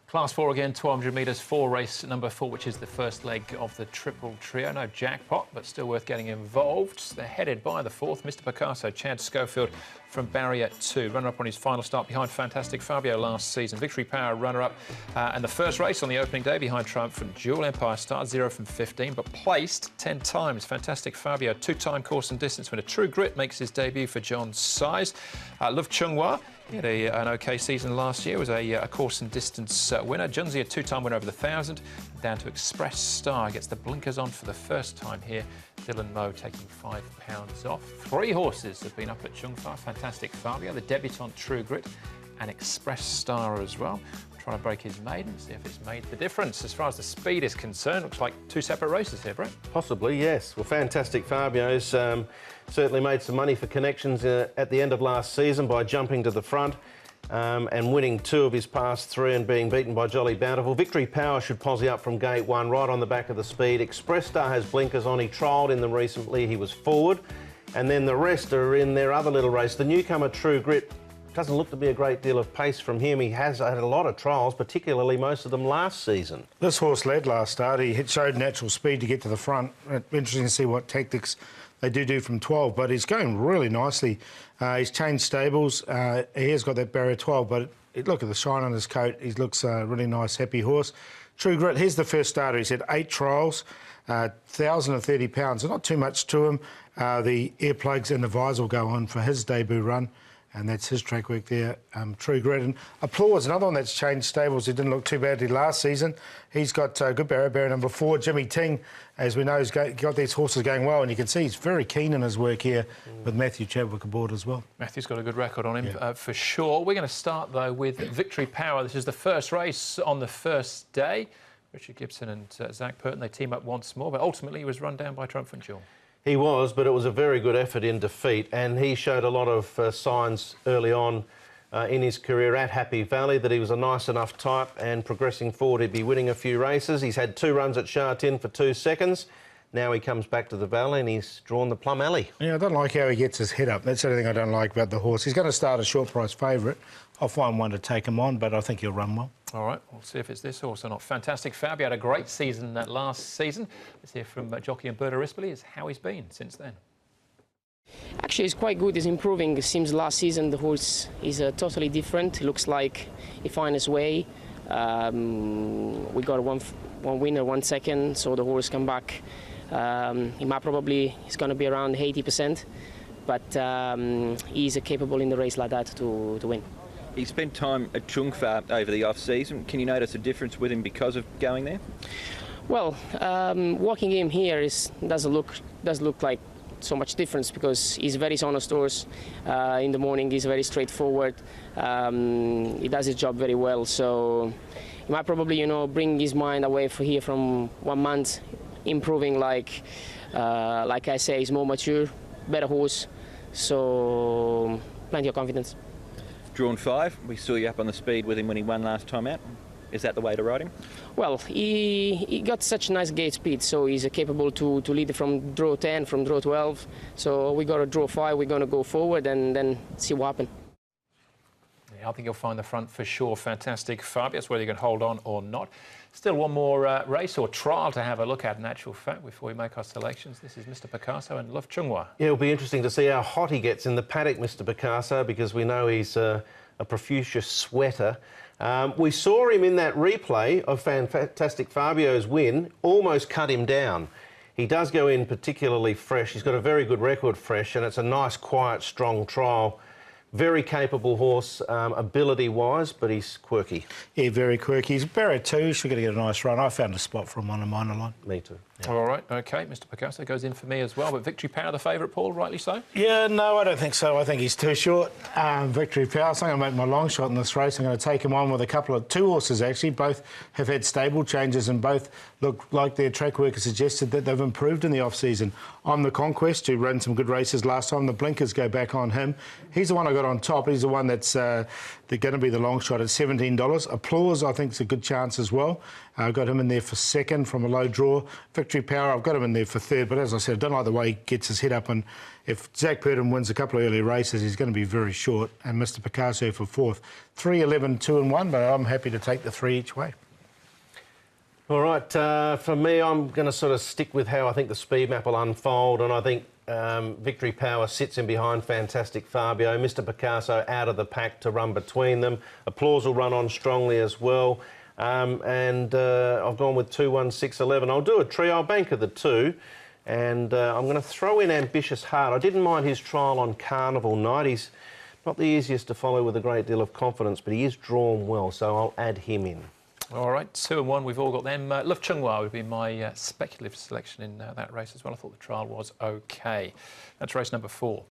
Class 4 again, 1200 metres, 4 race number 4, which is the first leg of the triple trio. No jackpot, but still worth getting involved. They're headed by the fourth, Mr. Picasso, Chad Schofield from barrier 2. Runner-up on his final start behind Fantastic Fabio last season. Victory Power runner-up and the first race on the opening day behind Triumphant Duel. Empire Star 0 from 15, but placed 10 times. Fantastic Fabio, 2-time course and distance winner. True Grit makes his debut for John Size. Love Chunghwa. He had an OK season last year, was a course and distance winner. Junzi, a 2-time winner over the 1,000. Down to Express Star, gets the blinkers on for the first time here. Dylan Moe taking £5 off. 3 horses have been up at Chungfa. Fantastic Fabio, the debutant True Grit, and Express Star as well. Trying to break his maiden, see if it's made the difference. As far as the speed is concerned, looks like 2 separate races here, Brett. Possibly, yes. Well, Fantastic Fabio's certainly made some money for connections at the end of last season by jumping to the front and winning 2 of his past 3 and being beaten by Jolly Bountiful. Victory Power should posse up from gate 1, right on the back of the speed. Express Star has blinkers on. He trialled in them recently. He was forward. And then the rest are in their other little race. The newcomer True Grit doesn't look to be a great deal of pace from him. He has had a lot of trials, particularly most of them last season. This horse led last start. He showed natural speed to get to the front. Interesting to see what tactics they do from 12, but he's going really nicely. He's changed stables. He has got that barrier 12, but look at the shine on his coat. He looks a really nice, happy horse. True Grit, here's the first starter. He's had 8 trials, 1,030 pounds. So not too much to him. The earplugs and the visor will go on for his debut run. And that's his track work there, True Grit. And Applause, another one that's changed stables. He didn't look too badly last season. He's got good barrier number 4. Jimmy Ting, as we know, has got these horses going well. And you can see he's very keen in his work here with Matthew Chadwick aboard as well. Matthew's got a good record on him, for sure. We're going to start, though, with Victory Power. This is the first race on the first day. Richard Gibson and Zach Purton, they team up once more, but ultimately he was run down by Triumphant Duel. He was, but it was a very good effort in defeat, and he showed a lot of signs early on in his career at Happy Valley that he was a nice enough type, and progressing forward he'd be winning a few races. He's had 2 runs at Sha Tin for 2 seconds. Now he comes back to the valley and he's drawn the Plum Alley. Yeah, I don't like how he gets his head up. That's the only thing I don't like about the horse. He's going to start a short price favourite. I'll find one to take him on, but I think he'll run well. All right, we'll see if it's this horse or not. Fantastic Fabio had a great season that last season. Let's hear from jockey and Responsibly is how he's been since then. Actually, he's quite good. He's improving. It seems last season the horse is totally different. It looks like he found his way. We got one winner, 1 second, so the horse come back. He might probably, he's going to be around 80%, but he's capable in the race like that to win. He spent time at Chungfa over the off-season. Can you notice a difference with him because of going there? Well, walking him here does look like so much difference because he's very honest horse. In the morning he's very straightforward. He does his job very well, so he might probably, bring his mind away from 1 month. Improving, like I say, he's more mature, better horse, so plenty of confidence. Drawn 5, we saw you up on the speed with him when he won last time out. Is that the way to ride him? Well, he got such nice gate speed, so he's capable to lead from draw 10, from draw 12. So we got a draw 5, we're going to go forward and then see what happens. I think you'll find the front for sure. Fantastic Fabio. That's whether you can hold on or not. Still one more race or trial to have a look at in actual fact before we make our selections. This is Mr. Picasso and Love Chunghwa. Yeah, it'll be interesting to see how hot he gets in the paddock, Mr. Picasso, because we know he's a profuse sweater. We saw him in that replay of Fantastic Fabio's win, almost cut him down. He does go in particularly fresh. He's got a very good record fresh, and it's a nice, quiet, strong trial. Very capable horse, ability-wise, but he's quirky. Yeah, very quirky. He's barrier 2. Should get a nice run. I found a spot for him on a minor line. Me too. Yeah. All right, OK. Mr. Picasso goes in for me as well. But Victory Power, the favourite, Paul, rightly so? Yeah, no, I don't think so. I think he's too short. Victory Power, so I'm going to make my long shot in this race. I'm going to take him on with two horses, actually. Both have had stable changes and both look like their track work has suggested that they've improved in the off-season. On the Conquest, who ran some good races last time, the blinkers go back on him. He's the one I got on top. He's the one that's going to be the long shot at $17. Applause, I think, is a good chance as well. Got him in there for second from a low draw. Victory Victory Power, I've got him in there for third, but as I said, I don't like the way he gets his head up, and if Zach Purdon wins a couple of early races, he's going to be very short, and Mr Picasso for fourth. 3, 11, 2 and 1, but I'm happy to take the 3 each way. All right, for me, I'm going to sort of stick with how I think the speed map will unfold, and I think Victory Power sits in behind Fantastic Fabio. Mr Picasso out of the pack to run between them. Applause will run on strongly as well. And I've gone with 2, 1, 6, 11. I'll do a trio. I'll bank of the 2. And I'm going to throw in Ambitious Heart. I didn't mind his trial on Carnival Night. He's not the easiest to follow with a great deal of confidence, but he is drawn well, so I'll add him in. All right, 2 and 1, we've all got them. Love Chunghwa would be my speculative selection in that race as well. I thought the trial was OK. That's race number 4.